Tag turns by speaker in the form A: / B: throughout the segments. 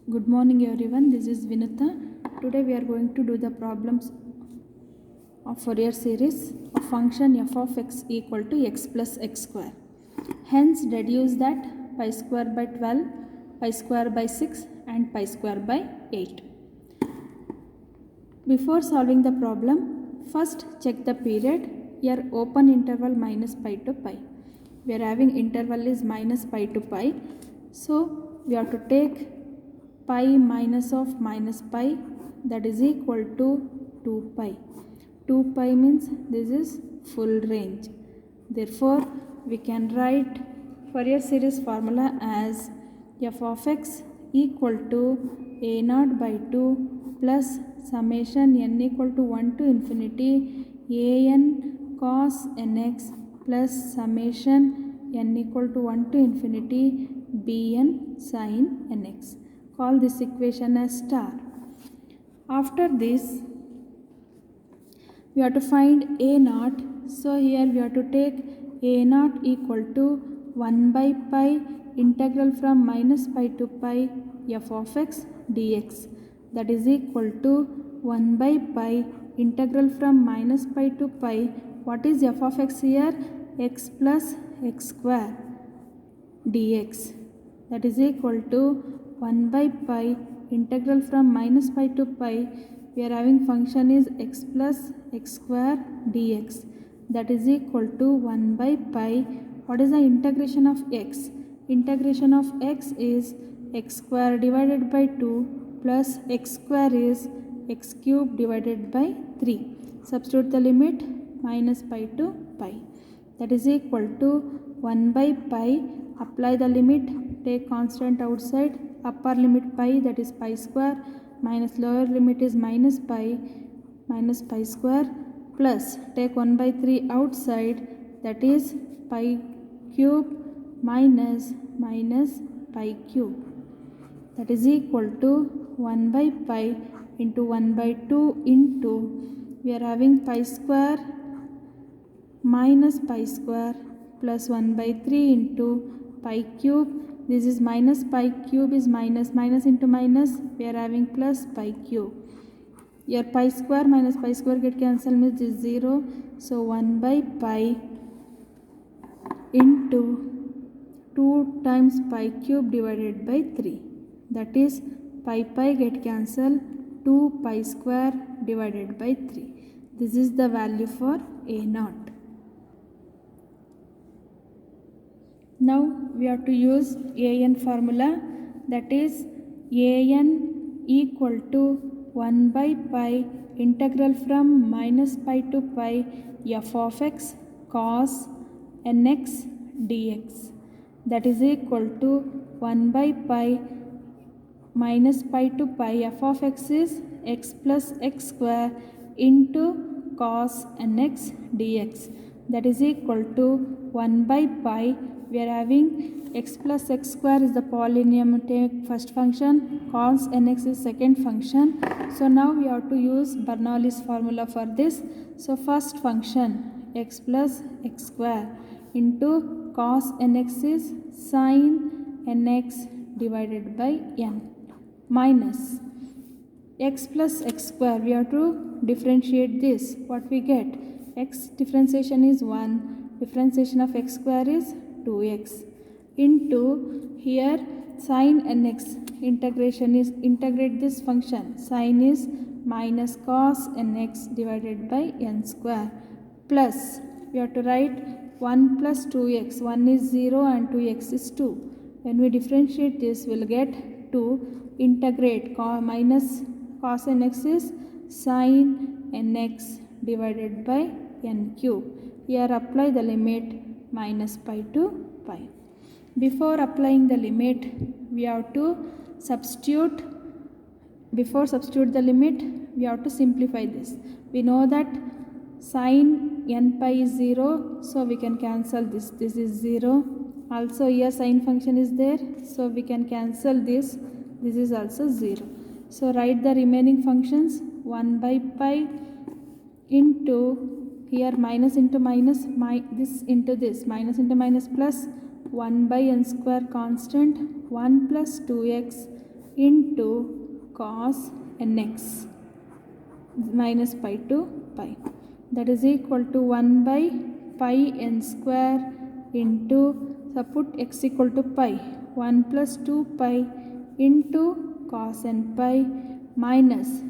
A: Good morning everyone, this is Vinutha. Today we are going to do the problems of Fourier series of function f of x equal to x plus x square. Hence deduce that pi square by 12, pi square by 6 and pi square by 8. Before solving the problem, first check the period. Here open interval minus pi to pi. We are having interval is minus pi to pi. So we have to take pi minus of minus pi, that is equal to 2 pi. 2 pi means this is full range. Therefore, we can write Fourier series formula as f of x equal to a naught by 2 plus summation n equal to 1 to infinity a n cos nx plus summation n equal to 1 to infinity bn sin nx. Call this equation as star. After this, we have to find a naught. So here we have to take a naught equal to 1 by pi integral from minus pi to pi f of x dx, that is equal to 1 by pi integral from minus pi to pi. What is f of x here? X plus x square dx, that is equal to 1 by pi integral from minus pi to pi. We are having function is x plus x square dx, that is equal to 1 by pi. What is the integration of x? Integration of x is x square divided by 2 plus x square is x cube divided by 3. Substitute the limit minus pi to pi, that is equal to 1 by pi. Apply the limit, take constant outside, upper limit pi, that is pi square, minus lower limit is minus pi square, plus take 1 by 3 outside, that is pi cube minus pi cube, that is equal to 1 by pi into 1 by 2 into, we are having pi square minus pi square plus 1 by 3 into pi cube. This is minus pi cube is minus into minus, we are having plus pi cube. Here pi square minus pi square get cancelled means this is 0. So 1 by pi into 2 times pi cube divided by 3, that is pi get cancelled, 2 pi square divided by 3. This is the value for a naught. Now we have to use an formula, that is an equal to 1 by pi integral from minus pi to pi f of x cos nx dx, that is equal to 1 by pi minus pi to pi f of x is x plus x square into cos nx dx, that is equal to 1 by pi. We are having x plus x square is the polynomial, take first function, cos nx is second function. So now we have to use Bernoulli's formula for this. So first function x plus x square into cos nx is sin nx divided by n minus x plus x square. We have to differentiate this. What we get? X differentiation is 1, differentiation of x square is 2x into, here sin nx integration is, integrate this function, sin is minus cos nx divided by n square, plus we have to write 1 plus 2x, 1 is 0 and 2x is 2. When we differentiate this, we will get 2, integrate minus cos nx is sin nx divided by n cube. Here apply the limit minus pi to pi. Before applying the limit, we have to substitute. Before substitute the limit, we have to simplify this. We know that sin n pi is 0, so we can cancel this. This is 0. Also here sin function is there, so we can cancel this. This is also 0. So write the remaining functions, 1 by pi into, here minus into minus, this into this, minus into minus plus 1 by n square constant, 1 plus 2x into cos nx minus pi to pi. That is equal to 1 by pi n square into, so put x equal to pi, 1 plus 2 pi into cos n pi minus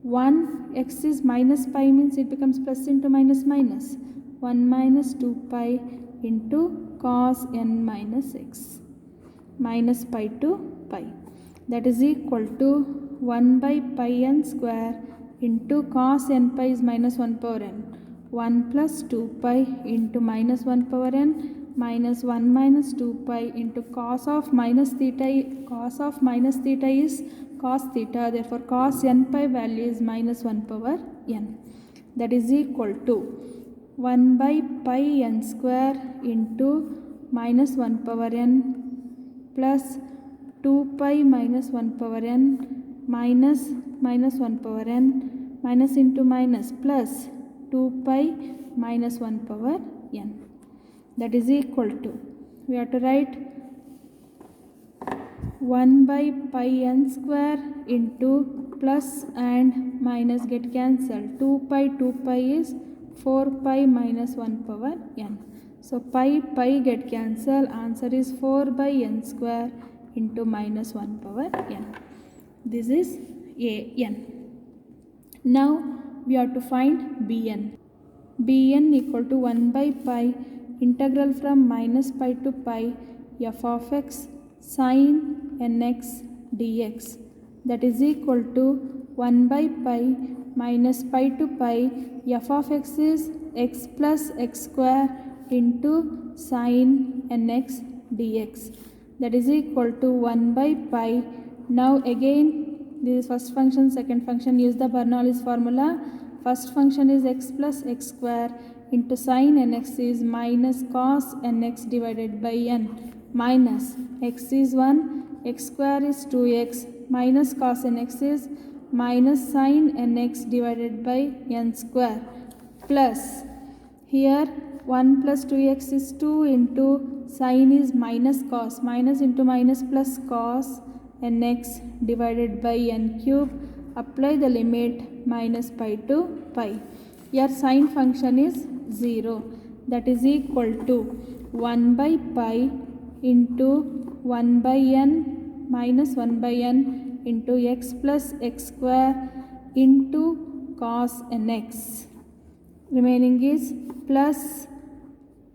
A: 1, x is minus pi means it becomes plus into minus minus, 1 minus 2 pi into cos n minus x minus pi to pi. That is equal to 1 by pi n square into cos n pi is minus 1 power n, 1 plus 2 pi into minus 1 power n minus 1 minus 2 pi into cos of minus theta is cos theta, therefore cos n pi value is minus 1 power n. That is equal to 1 by pi n square into minus 1 power n plus 2 pi minus 1 power n minus 1 power n minus into minus plus 2 pi minus 1 power n. That is equal to, we have to write 1 by pi n square into plus and minus get cancelled, 2 pi is 4 pi minus 1 power n. So pi get cancelled, answer is 4 by n square into minus 1 power n. This is an. Now we have to find bn. Bn equal to 1 by pi integral from minus pi to pi f of x sin nx dx. That is equal to 1 by pi minus pi to pi f of x is x plus x square into sin nx dx. That is equal to 1 by pi. Now again this is first function, second function, use the Bernoulli's formula. First function is x plus x square into sin nx is minus cos nx divided by n minus x is 1, x square is 2x minus cos nx is minus sin nx divided by n square plus here 1 plus 2x is 2 into sin is minus cos, minus into minus plus cos nx divided by n cube. Apply the limit minus pi to pi. Your sin function is 0. That is equal to 1 by pi into 1 by n minus 1 by n into x plus x square into cos nx. Remaining is plus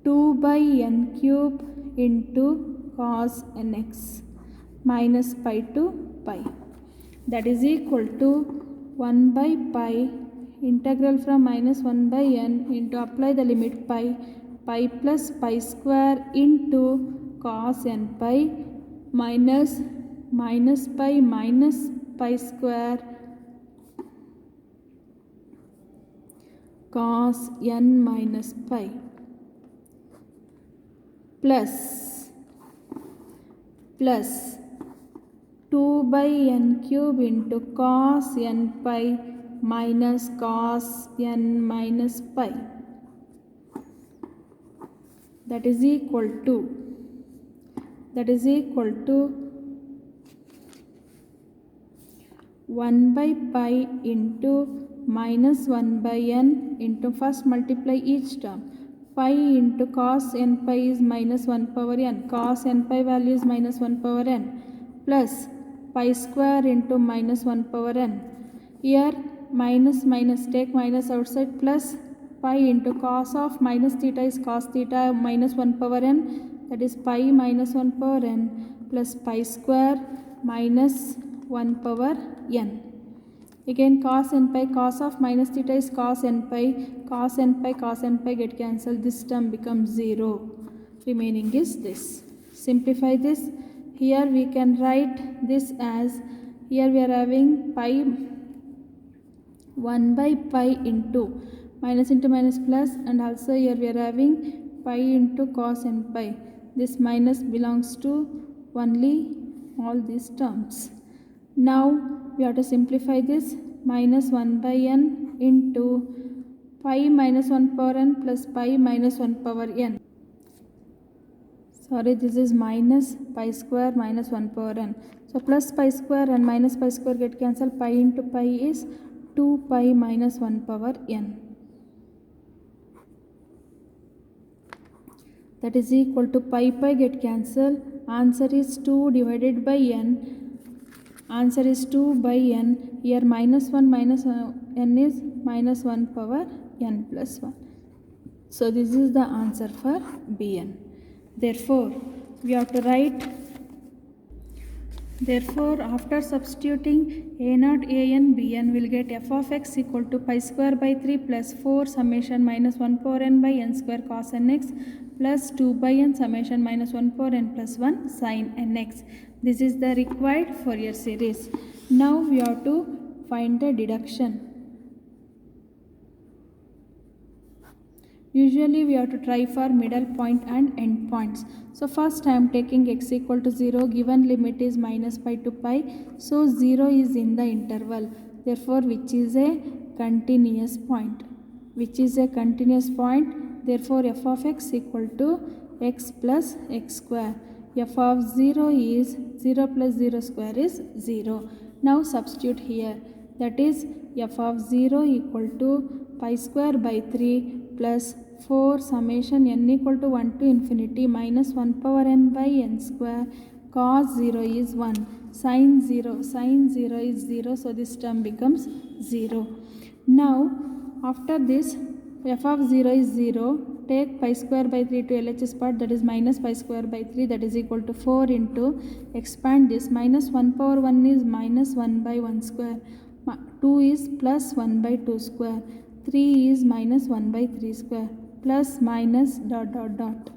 A: 2 by n cube into cos nx minus pi to pi. That is equal to 1 by pi integral from minus 1 by n into, apply the limit pi plus pi square into cos n pi minus pi square cos n minus pi plus 2 by n cube into cos n pi minus cos n minus pi. That is equal to 1 by pi into minus 1 by n into, first multiply each term, pi into cos n pi is minus 1 power n, cos n pi value is minus 1 power n plus pi square into minus 1 power n. Here minus take minus outside plus pi into cos of minus theta is cos theta minus 1 power n, that is pi minus 1 power n plus pi square minus 1 power n. Again cos n pi, cos of minus theta is cos n pi get cancelled, this term becomes 0. Remaining is this. Simplify this. Here we can write this as, here we are having pi 1 by pi into minus into minus plus, and also here we are having pi into cos n pi. This minus belongs to only all these terms. Now we have to simplify this. Minus 1 by n into pi minus 1 power n plus pi minus 1 power n. So sorry, this is minus pi square minus 1 power n. So plus pi square and minus pi square get cancelled. Pi into pi is 2 pi minus 1 power n. That is equal to pi get cancelled. Answer is 2 divided by n. Answer is 2 by n. Here minus 1 minus n is minus 1 power n plus 1. So this is the answer for Bn. Therefore, we have to write, therefore after substituting a0, an, bn, will get f of x equal to pi square by 3 plus 4 summation minus 1 power n by n square cos nx plus 2 by n summation minus 1 power n plus 1 sin nx. This is the required Fourier series. Now we have to find the deduction. Usually we have to try for middle point and end points. So first I am taking x equal to 0, given limit is minus pi to pi. So 0 is in the interval. Therefore which is a continuous point. Which is a continuous point. Therefore f of x equal to x plus x square. F of 0 is 0 plus 0 square is 0. Now substitute here. That is f of 0 equal to pi square by 3 plus 4 summation n equal to 1 to infinity minus 1 power n by n square cos 0 is 1 sin 0 is 0, so this term becomes 0. Now after this f of 0 is 0, take pi square by 3 to LHS part, that is minus pi square by 3, that is equal to 4 into, expand this, minus 1 power 1 is minus 1 by 1 square, 2 is plus 1 by 2 square, 3 is minus 1 by 3 square, plus minus dot dot dot.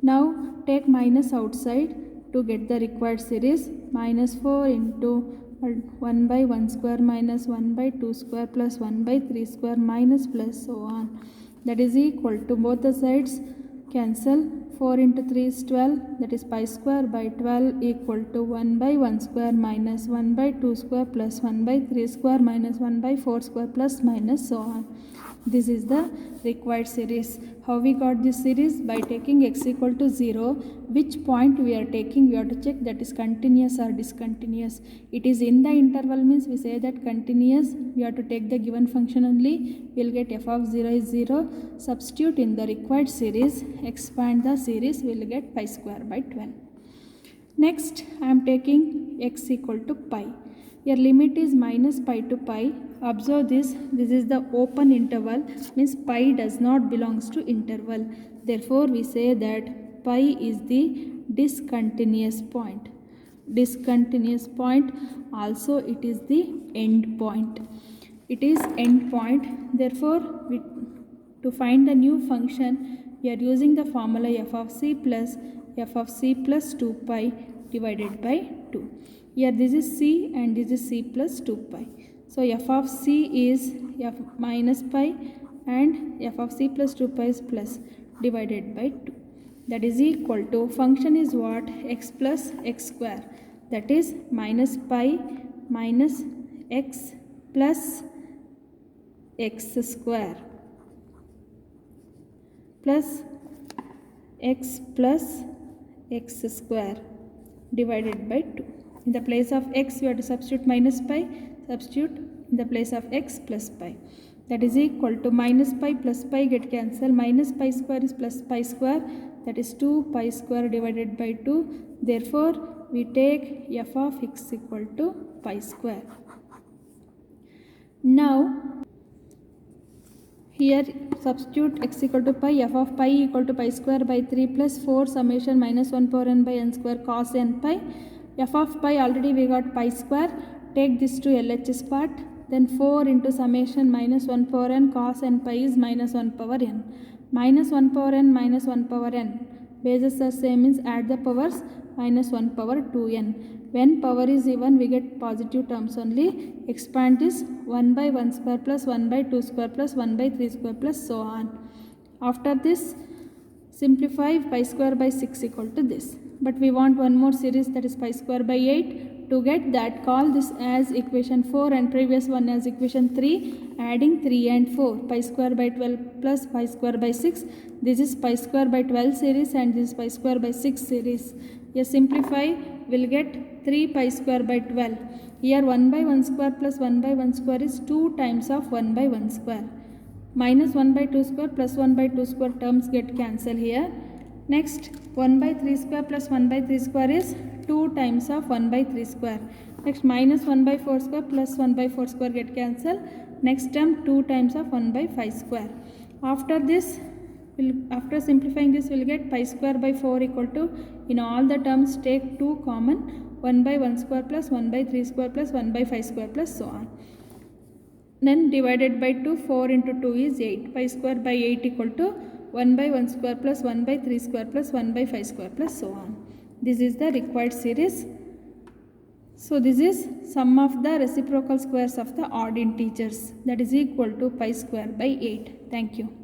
A: Now take minus outside to get the required series. Minus 4 into 1 by 1 square minus 1 by 2 square plus 1 by 3 square minus plus so on. That is equal to, both the sides cancel. 4 into 3 is 12, that is pi square by 12 equal to 1 by 1 square minus 1 by 2 square plus 1 by 3 square minus 1 by 4 square plus minus so on. This is the required series. How we got this series? By taking x equal to 0, which point we are taking, we have to check that is continuous or discontinuous. It is in the interval means we say that continuous, we have to take the given function only, we will get f of 0 is 0, substitute in the required series, expand the series, we will get pi square by 12. Next I am taking x equal to pi. Your limit is minus pi to pi. Observe this is the open interval, means pi does not belongs to interval. Therefore we say that pi is the discontinuous point. Discontinuous point, also it is the end point. It is end point. Therefore to find the new function, we are using the formula f of c plus 2 pi divided by 2. Here this is c and this is c plus 2 pi. So f of c is f minus pi and f of c plus 2 pi is plus divided by 2. That is equal to, function is what? X plus x square. That is minus pi minus x plus x square plus x plus x square divided by 2. In the place of x we have to substitute minus pi, substitute in the place of x plus pi. That is equal to, minus pi plus pi get cancelled, minus pi square is plus pi square, that is 2 pi square divided by 2. Therefore we take f of x equal to pi square. Now here substitute x equal to pi, f of pi equal to pi square by 3 plus 4 summation minus 1 power n by n square cos n pi. F of pi already we got pi square, take this to LHS part, then 4 into summation minus 1 power n cos n pi is minus 1 power n. Minus 1 power n minus 1 power n, bases are same, means add the powers, minus 1 power 2n. When power is even we get positive terms only, expand this, 1 by 1 square plus 1 by 2 square plus 1 by 3 square plus so on. After this simplify, pi square by 6 equal to this. But we want one more series, that is pi square by 8. To get that, call this as equation 4 and previous one as equation 3, adding 3 and 4. Pi square by 12 plus pi square by 6. This is pi square by 12 series and this is pi square by 6 series. Here simplify, we'll get 3 pi square by 12. Here 1 by 1 square plus 1 by 1 square is 2 times of 1 by 1 square. Minus 1 by 2 square plus 1 by 2 square terms get cancelled here. Next 1 by 3 square plus 1 by 3 square is 2 times of 1 by 3 square. Next minus 1 by 4 square plus 1 by 4 square get cancelled. Next term 2 times of 1 by 5 square. After this, after simplifying this, we'll get pi square by 4 equal to, in all the terms take 2 common, 1 by 1 square plus 1 by 3 square plus 1 by 5 square plus so on. Then divided by 2, 4 into 2 is 8. Pi square by 8 equal to 1 by 1 square plus 1 by 3 square plus 1 by 5 square plus so on. This is the required series. So this is sum of the reciprocal squares of the odd integers, that is equal to pi square by 8. Thank you.